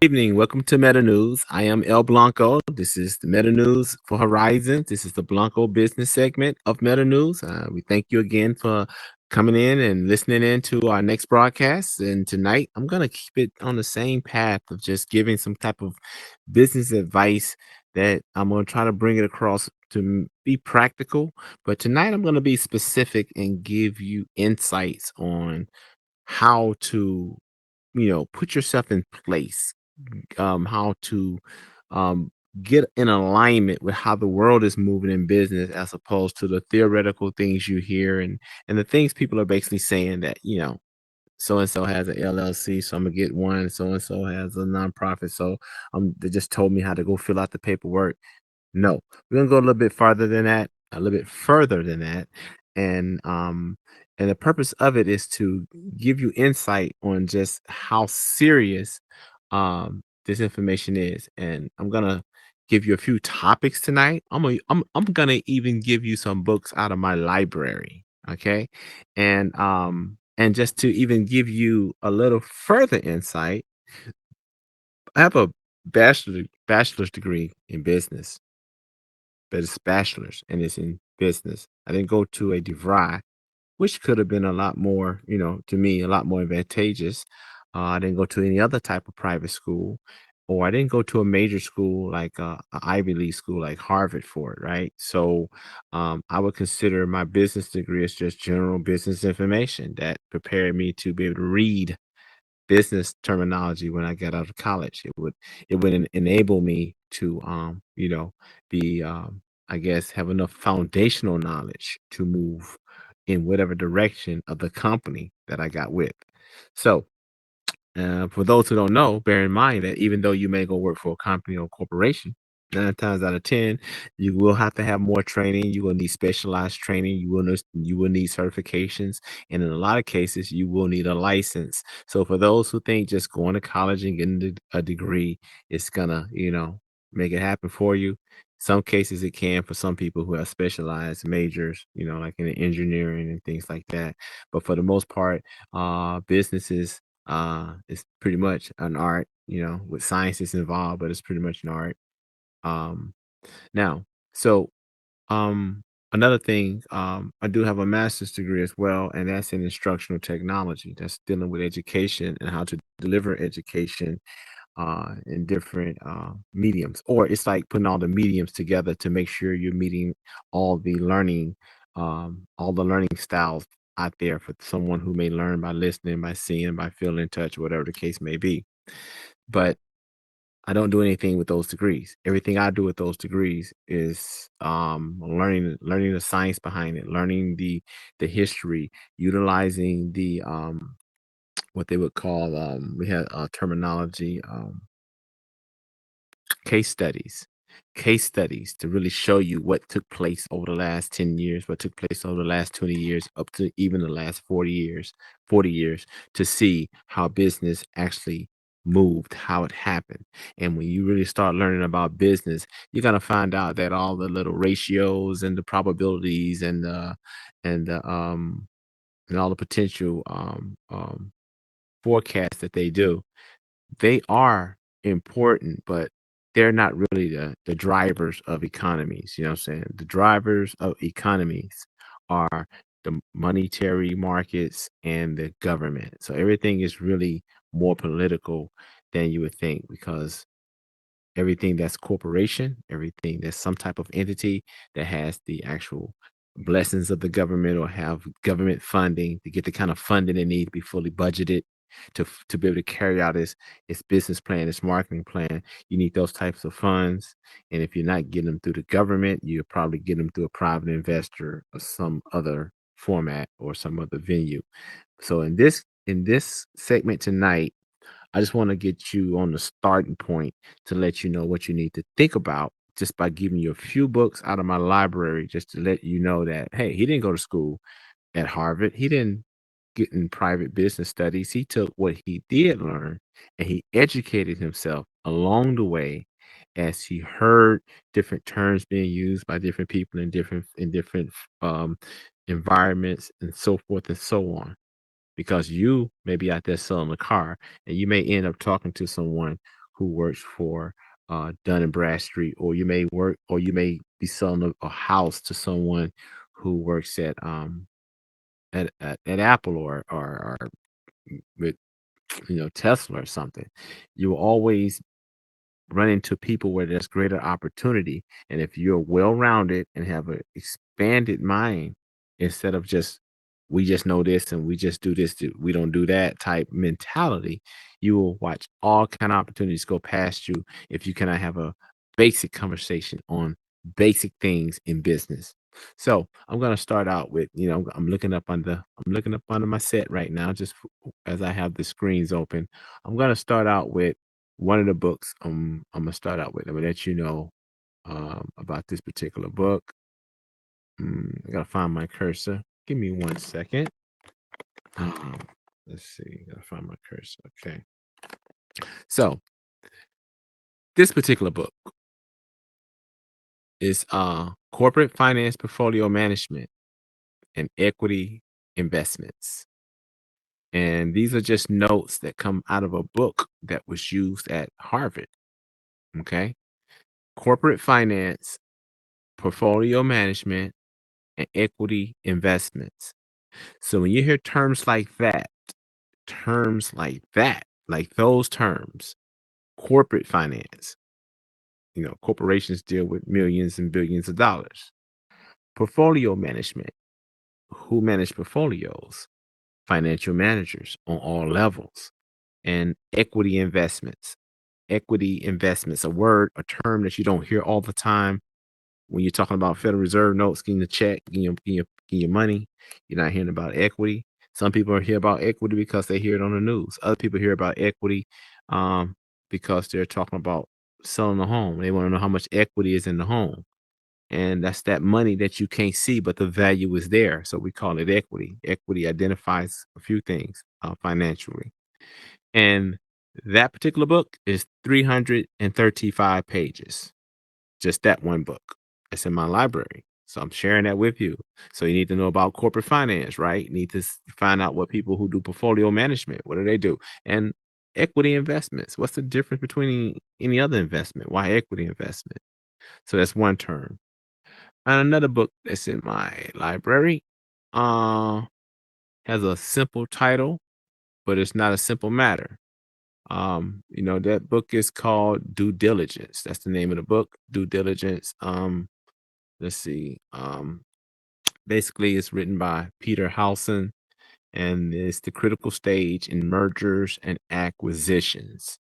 Evening. Welcome to Meta News. I am El Blanco. This is the Meta News for Horizons. This is the Blanco business segment of Meta News. We thank you again for coming in and listening in to our next broadcast. And tonight, I'm going to keep it on the same path of just giving some type of business advice that I'm going to try to bring it across to be practical. But tonight, I'm going to be specific and give you insights on how to put yourself in place, how to um, get in alignment with how the world is moving in business as opposed to the theoretical things you hear and the things people are basically saying that so and so has an LLC, so I'm gonna get one. So and so has a nonprofit, so they just told me how to go fill out the paperwork. No, we're gonna go a little bit farther than that, a little bit further than that, and the purpose of it is to give you insight on just how serious this information is. And I'm gonna give you a few topics tonight. I'm gonna even give you some books out of my library, okay? And just to even give you a little further insight, I have a bachelor's degree in business, but it's bachelor's and it's in business. I didn't go to a DeVry, which could have been a lot more, to me, a lot more advantageous. I didn't go to any other type of private school, or I didn't go to a major school like a Ivy League school like Harvard for it, right? So I would consider my business degree as just general business information that prepared me to be able to read business terminology when I got out of college. It would enable me to be I guess have enough foundational knowledge to move in whatever direction of the company that I got with. So for those who don't know, bear in mind that even though you may go work for a company or corporation, 9 times out of 10, you will have to have more training. You will need specialized training. You will need certifications, and in a lot of cases, you will need a license. So for those who think just going to college and getting a degree is gonna, make it happen for you, some cases it can for some people who have specialized majors, like in engineering and things like that. But for the most part, businesses it's pretty much an art, with sciences involved, but it's pretty much an art. Um, now, so um, another thing, I do have a master's degree as well, and that's in instructional technology. That's dealing with education and how to deliver education in different mediums, or it's like putting all the mediums together to make sure you're meeting all the learning, all the learning styles out there for someone who may learn by listening, by seeing, by feeling in touch, whatever the case may be. But I don't do anything with those degrees. Everything I do with those degrees is learning the science behind it, learning the history, utilizing the what they would call we had terminology, case studies case studies to really show you what took place over the last 10 years, what took place over the last 20 years, up to even the last 40 years, to see how business actually moved, how it happened. And when you really start learning about business, you're going to find out that all the little ratios and the probabilities and and all the potential forecasts that they do, they are important, but they're not really the drivers of economies. You know what I'm saying? The drivers of economies are the monetary markets and the government. So everything is really more political than you would think, because everything that's corporation, everything that's some type of entity that has the actual blessings of the government or have government funding to get the kind of funding they need to be fully budgeted to be able to carry out its business plan, its marketing plan. You need those types of funds. And if you're not getting them through the government, you're probably getting them through a private investor or some other format or some other venue. So in this segment tonight, I just want to get you on the starting point to let you know what you need to think about, just by giving you a few books out of my library, just to let you know that, hey, he didn't go to school at Harvard. He didn't get in private business studies. He took what he did learn and he educated himself along the way as he heard different terms being used by different people in different um, environments and so forth and so on, because you may be out there selling a car and you may end up talking to someone who works for Dun and Bradstreet, or you may work, or you may be selling a house to someone who works at Apple, or with Tesla or something. You will always run into people where there's greater opportunity. And if you're well rounded and have an expanded mind, instead of just, we just know this and we just do this, we don't do that type mentality, you will watch all kind of opportunities go past you if you cannot have a basic conversation on basic things in business. So I'm gonna start out with, I'm looking up under my set right now, just as I have the screens open. I'm gonna start out with one of the books I'm gonna start out with. I'm gonna let you know about this particular book. I gotta find my cursor. Give me 1 second. Um, let's see. Gotta find my cursor. Okay. So this particular book is Corporate Finance Portfolio Management and Equity Investments. And these are just notes that come out of a book that was used at Harvard. Okay. Corporate finance, portfolio management, and equity investments. So when you hear terms like those terms, corporate finance, corporations deal with millions and billions of dollars. Portfolio management, who manage portfolios? Financial managers on all levels. And equity investments, a term that you don't hear all the time when you're talking about Federal Reserve notes, getting the check, getting your money. You're not hearing about equity. Some people hear about equity because they hear it on the news. Other people hear about equity um, because they're talking about selling a home. They want to know how much equity is in the home. And that's that money that you can't see, but the value is there. So we call it equity. Equity identifies a few things financially. And that particular book is 335 pages. Just that one book. It's in my library. So I'm sharing that with you. So you need to know about corporate finance, right? You need to find out what people who do portfolio management, what do they do? And equity investments. What's the difference between any other investment? Why equity investment? So that's one term. And another book that's in my library uh has a simple title, but it's not a simple matter. That book is called Due Diligence. That's the name of the book, Due Diligence. Let's see. Basically, it's written by Peter Howson, and it's the critical stage in mergers and acquisitions.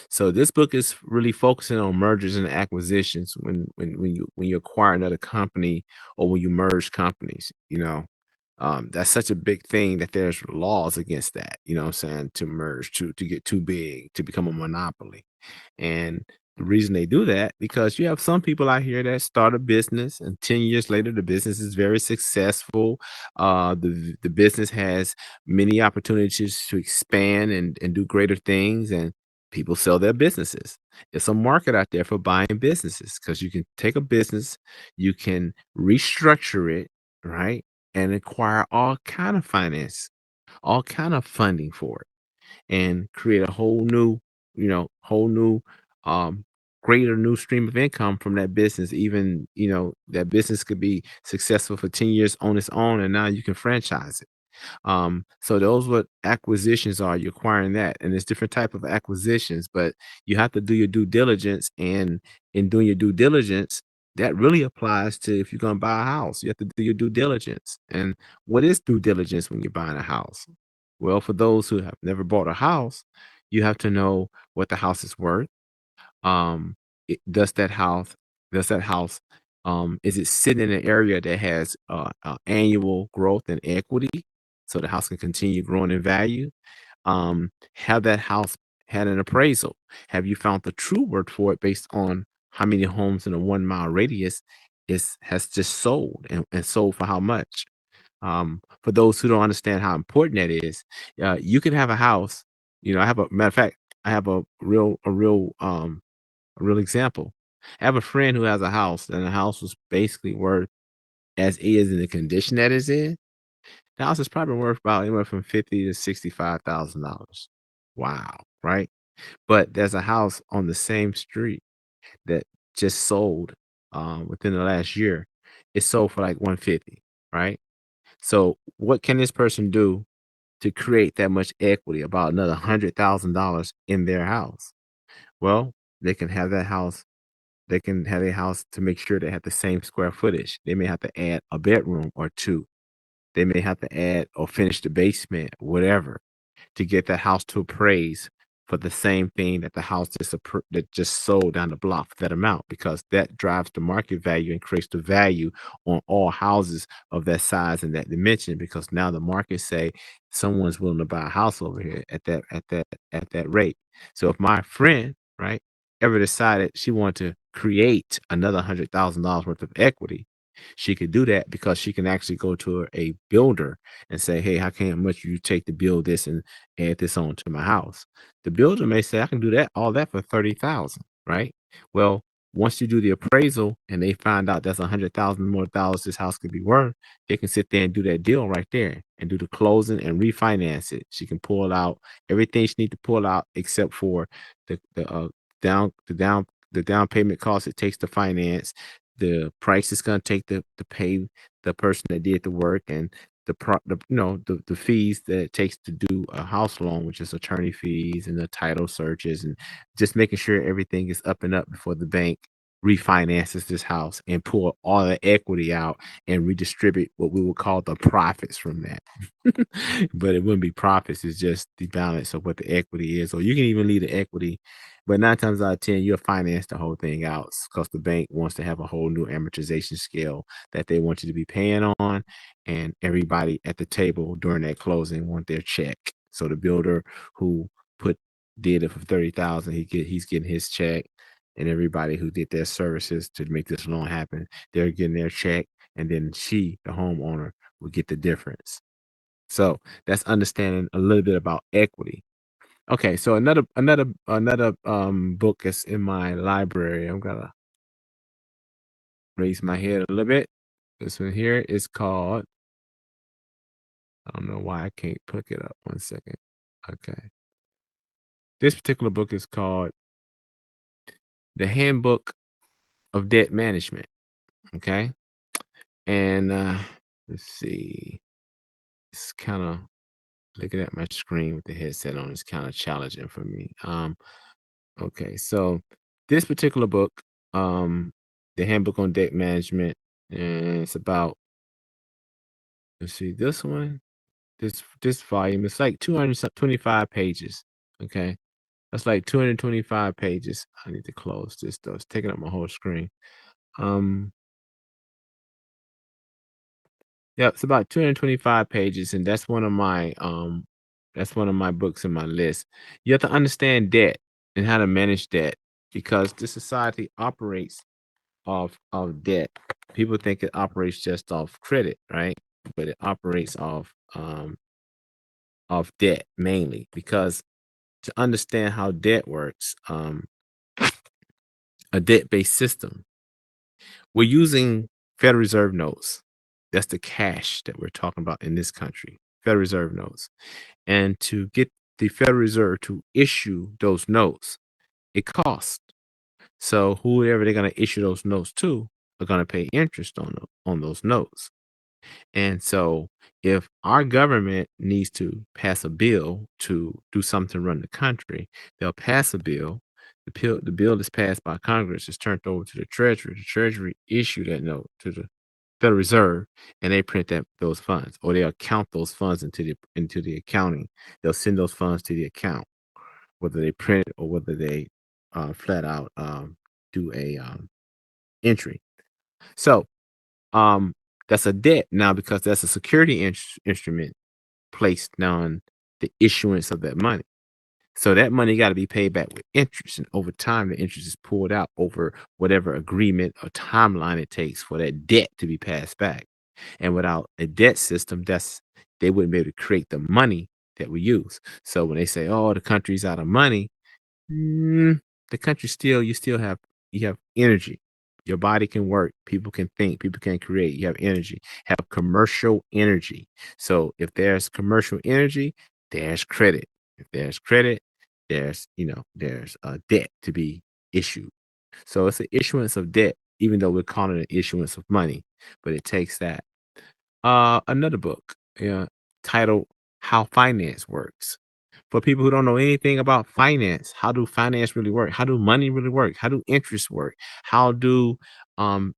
So this book is really focusing on mergers and acquisitions when you acquire another company, or when you merge companies. That's such a big thing that there's laws against that. You know what I'm saying? To merge, to get too big, to become a monopoly. And the reason they do that, because you have some people out here that start a business and 10 years later the business is very successful. The business has many opportunities to expand and do greater things, and people sell their businesses. It's a market out there for buying businesses, because you can take a business, you can restructure it, right? And acquire all kind of finance, all kind of funding for it, and create a whole new, um, greater new stream of income from that business. Even, that business could be successful for 10 years on its own, and now you can franchise it. So those what acquisitions are. You're acquiring that, and there's different type of acquisitions, but you have to do your due diligence. And in doing your due diligence, that really applies to if you're going to buy a house. You have to do your due diligence. And what is due diligence when you're buying a house? Well, for those who have never bought a house, you have to know what the house is worth. Um, does that house is it sitting in an area that has annual growth and equity, so the house can continue growing in value? Have that house had an appraisal? Have you found the true worth for it based on how many homes in a 1 mile radius is has just sold, and sold for how much? For those who don't understand how important that is, you can have a house. I have a matter of fact, I have a real example. I have a friend who has a house, and the house was basically worth, as is in the condition that it's in. The house is probably worth about anywhere from 50 to $65,000. Wow, right? But there's a house on the same street that just sold within the last year. It sold for like 150, right? So what can this person do to create that much equity, about another $100,000 in their house? Well, they can have that house. They can have a house to make sure they have the same square footage. They may have to add a bedroom or two. They may have to add or finish the basement, whatever, to get that house to appraise for the same thing that the house that just sold down the block for that amount, because that drives the market value and creates the value on all houses of that size and that dimension, because now the market say someone's willing to buy a house over here at that rate. So if my friend, right, ever decided she wanted to create another $100,000 worth of equity, she could do that because she can actually go to a builder and say, "Hey, how much you take to build this and add this on to my house?" The builder may say, "I can do that all that for 30,000, right? Well, once you do the appraisal and they find out that's 100,000 more dollars this house could be worth, they can sit there and do that deal right there and do the closing and refinance it. She can pull out everything she need to pull out except for the down the down the down payment cost it takes to finance, the price it's gonna take to pay the person that did the work, and the fees that it takes to do a house loan, which is attorney fees and the title searches, and just making sure everything is up and up before the bank refinances this house and pull all the equity out and redistribute what we would call the profits from that. But it wouldn't be profits, it's just the balance of what the equity is. Or you can even leave the equity, but 9 times out of 10, you'll finance the whole thing out because the bank wants to have a whole new amortization scale that they want you to be paying on. And everybody at the table during that closing want their check. So the builder who put did it for 30,000, he's getting his check. And everybody who did their services to make this loan happen, they're getting their check. And then she, the homeowner, will get the difference. So that's understanding a little bit about equity. Okay, so another book that's in my library. I'm gonna raise my head a little bit. This one here is called, I don't know why I can't pick it up. One second. Okay. This particular book is called The Handbook of Debt Management. Okay. And let's see. It's kind of looking at my screen with the headset on is kind of challenging for me. Okay, so this particular book, the Handbook on Debt Management, and it's about, let's see, this one, this volume, it's like 225 pages. Okay, that's like 225 pages. I need to close this though. It's taking up my whole screen. Um, yeah, it's about 225 pages, and that's one of my books in my list. You have to understand debt and how to manage debt, because the society operates of debt. People think it operates just off credit, right? But it operates off debt mainly, because to understand how debt works, a debt-based system, we're using Federal Reserve notes. That's the cash that we're talking about in this country, Federal Reserve notes. And to get the Federal Reserve to issue those notes, it costs. So whoever they're going to issue those notes to are going to pay interest on those notes. And so if our government needs to pass a bill to do something to run the country, they'll pass a bill. The bill is passed by Congress, is turned over to the Treasury. The Treasury issue that note to the Federal Reserve, and they print those funds, or they'll count those funds into the accounting. They'll send those funds to the account, whether they print it or whether they flat out do a entry. So um, that's a debt now, because that's a security instrument placed on the issuance of that money. So that money got to be paid back with interest, and over time, the interest is pulled out over whatever agreement or timeline it takes for that debt to be passed back. And without a debt system, they wouldn't be able to create the money that we use. So when they say, "Oh, the country's out of money," the country still you have energy. Your body can work, people can think, people can create. You have energy, have commercial energy. So if there's commercial energy, there's credit. If there's credit, there's a debt to be issued. So it's an issuance of debt, even though we're calling it an issuance of money, but it takes that. Another book, titled "How Finance Works." For people who don't know anything about finance, how do finance really work? How do money really work? How do interest work? How do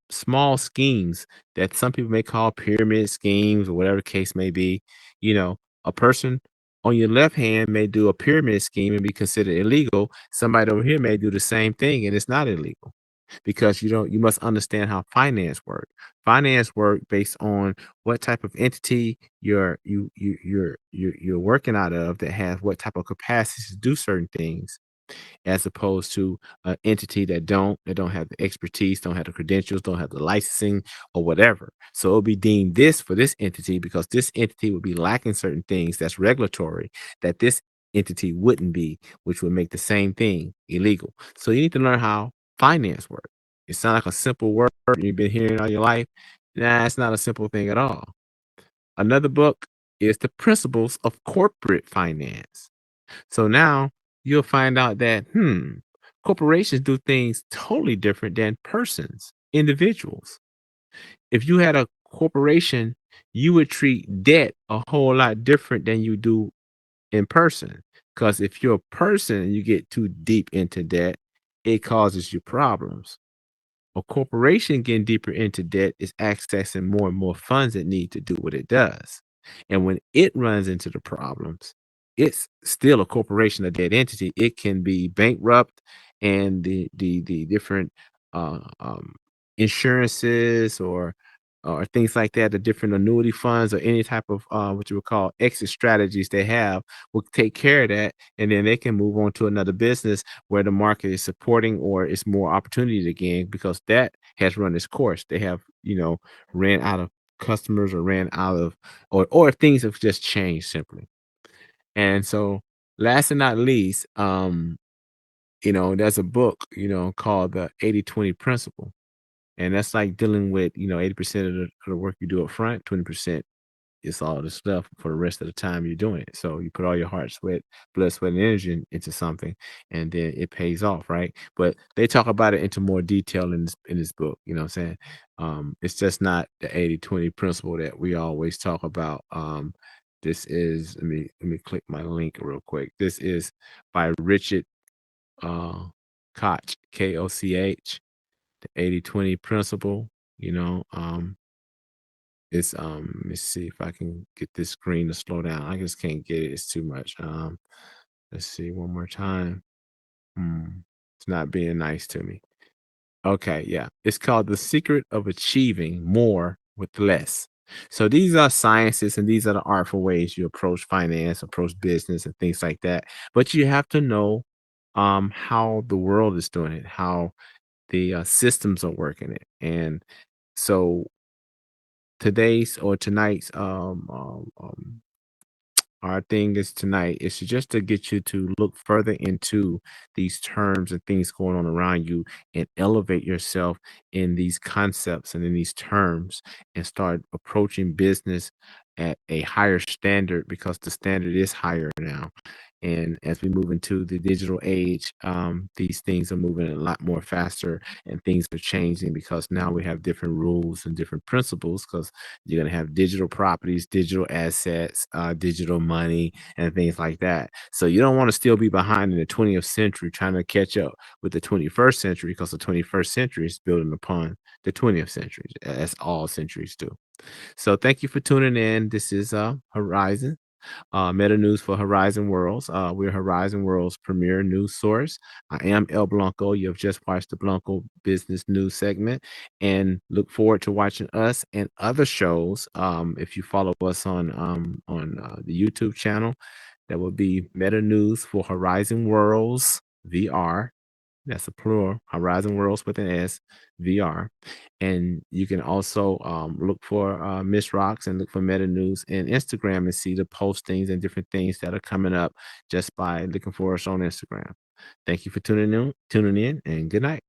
small schemes that some people may call pyramid schemes or whatever the case may be, you know, a person on your left hand may do a pyramid scheme and be considered illegal. Somebody over here may do the same thing and it's not illegal because you must understand how finance work. Finance work based on what type of entity you're working out of that has what type of capacity to do certain things as opposed to an entity that don't have the expertise, don't have the credentials, don't have the licensing or whatever. So it'll be deemed this for this entity because this entity would be lacking certain things that's regulatory that this entity wouldn't be, which would make the same thing illegal. So you need to learn how finance works. It sounds like a simple word you've been hearing all your life. Nah, it's not a simple thing at all. Another book is The Principles of Corporate Finance. So now you'll find out that, corporations do things totally different than persons, individuals. If you had a corporation, you would treat debt a whole lot different than you do in person. Because if you're a person and you get too deep into debt, it causes you problems. A corporation getting deeper into debt is accessing more and more funds that need to do what it does. And when it runs into the problems, it's still a corporation, a dead entity. It can be bankrupt, and the different insurances or things like that, the different annuity funds or any type of what you would call exit strategies they have will take care of that, and then they can move on to another business where the market is supporting or it's more opportunity to gain because that has run its course. They have, ran out of customers or ran out of or things have just changed simply. And so last and not least, there's a book, called the 80/20 principle. And that's like dealing with, 80% of the work you do up front, 20% it's all the stuff for the rest of the time you're doing it. So you put all your heart, sweat, blood, sweat, and energy into something, and then it pays off, right? But they talk about it into more detail in this book. You know what I'm saying? It's just not the 80/20 principle that we always talk about. This is let me click my link real quick. This is by Richard uh, Koch, Koch, the 80/20 principle. You know, it's let me see if I can get this screen to slow down. I just can't get it. It's too much. Let's see one more time. Hmm. It's not being nice to me. Okay, yeah. It's called The Secret of Achieving More with Less. So these are sciences and these are the artful ways you approach finance, approach business and things like that. But you have to know how the world is doing it, how the systems are working it. And so today's or tonight's our thing is tonight is just to get you to look further into these terms and things going on around you and elevate yourself in these concepts and in these terms and start approaching business at a higher standard because the standard is higher now. And as we move into the digital age, these things are moving a lot more faster and things are changing because now we have different rules and different principles because you're going to have digital properties, digital assets, digital money, and things like that. So you don't want to still be behind in the 20th century trying to catch up with the 21st century because the 21st century is building upon the 20th century, as all centuries do. So thank you for tuning in. This is Horizon. Meta News for Horizon Worlds. We're Horizon Worlds' premier news source. I am El Blanco. You have just watched the Blanco Business News segment, and look forward to watching us and other shows. If you follow us on the YouTube channel, that will be Meta News for Horizon Worlds VR. That's a plural, Horizon Worlds with an S, VR. And you can also look for Miss Rocks and look for Meta News and Instagram and see the postings and different things that are coming up just by looking for us on Instagram. Thank you for tuning in, and good night.